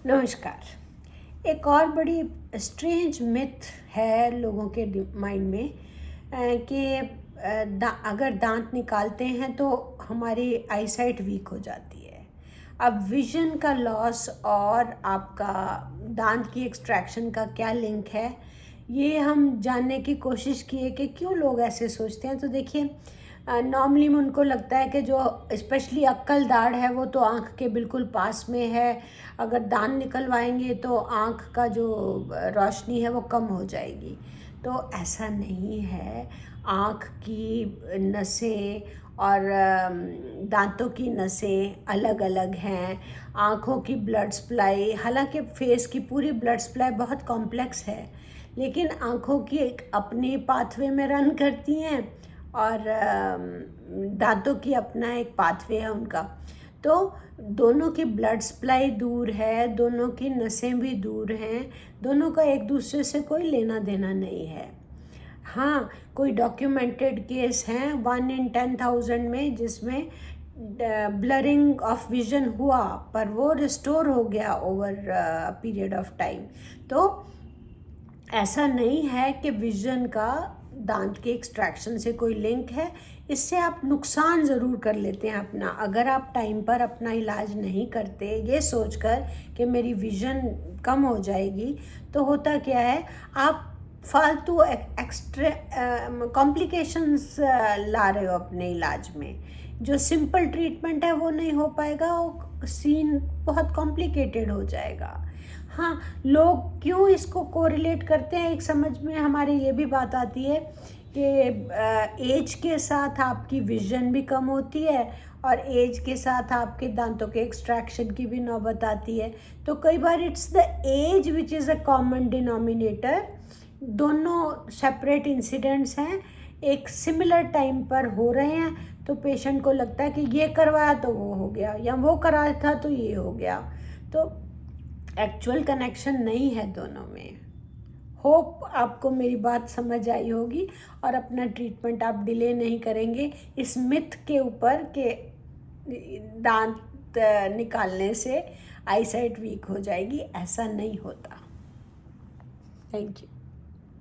नमस्कार। एक और बड़ी स्ट्रेंज मिथ है लोगों के माइंड में कि अगर दांत निकालते हैं तो हमारी आईसाइट वीक हो जाती है। अब विजन का लॉस और आपका दांत की एक्सट्रैक्शन का क्या लिंक है, ये हम जानने की कोशिश किए कि क्यों लोग ऐसे सोचते हैं। तो देखिए, नॉर्मली उनको लगता है कि जो स्पेशली अक्कल दाढ़ है वो तो आँख के बिल्कुल पास में है, अगर दांत निकलवाएंगे तो आँख का जो रोशनी है वो कम हो जाएगी। तो ऐसा नहीं है। आँख की नसें और दांतों की नसें अलग अलग हैं। आँखों की ब्लड सप्लाई, हालांकि फेस की पूरी ब्लड सप्लाई बहुत कॉम्प्लेक्स है, लेकिन आँखों की एक अपनी पाथवे में रन करती हैं और दांतों की अपना एक पाथवे है उनका। तो दोनों की ब्लड सप्लाई दूर है, दोनों की नसें भी दूर हैं, दोनों का एक दूसरे से कोई लेना देना नहीं है। हाँ, कोई डॉक्यूमेंटेड केस हैं 1 in 10,000 में जिसमें ब्लरिंग ऑफ विजन हुआ, पर वो रिस्टोर हो गया ओवर पीरियड ऑफ टाइम। तो ऐसा नहीं है कि विजन का दांत के एक्सट्रैक्शन से कोई लिंक है। इससे आप नुकसान ज़रूर कर लेते हैं अपना, अगर आप टाइम पर अपना इलाज नहीं करते ये सोचकर कि मेरी विजन कम हो जाएगी। तो होता क्या है, आप फालतू एक्स्ट्रा कॉम्प्लिकेशंस ला रहे हो अपने इलाज में। जो सिंपल ट्रीटमेंट है वो नहीं हो पाएगा, वो सीन बहुत कॉम्प्लिकेटेड हो जाएगा। हाँ, लोग क्यों इसको कोरिलेट करते हैं, एक समझ में हमारे ये भी बात आती है कि एज के साथ आपकी विजन भी कम होती है और एज के साथ आपके दांतों के एक्सट्रैक्शन की भी नौबत आती है। तो कई बार it's the age which is a common denominator. दोनों सेपरेट इंसिडेंट्स हैं, एक सिमिलर टाइम पर हो रहे हैं, तो पेशेंट को लगता है कि ये करवाया तो वो हो गया, या वो कराया था तो ये हो गया। तो एक्चुअल कनेक्शन नहीं है दोनों में। होप आपको मेरी बात समझ आई होगी और अपना ट्रीटमेंट आप डिले नहीं करेंगे इस मिथ के ऊपर कि दांत निकालने से आईसाइट वीक हो जाएगी। ऐसा नहीं होता। Thank you.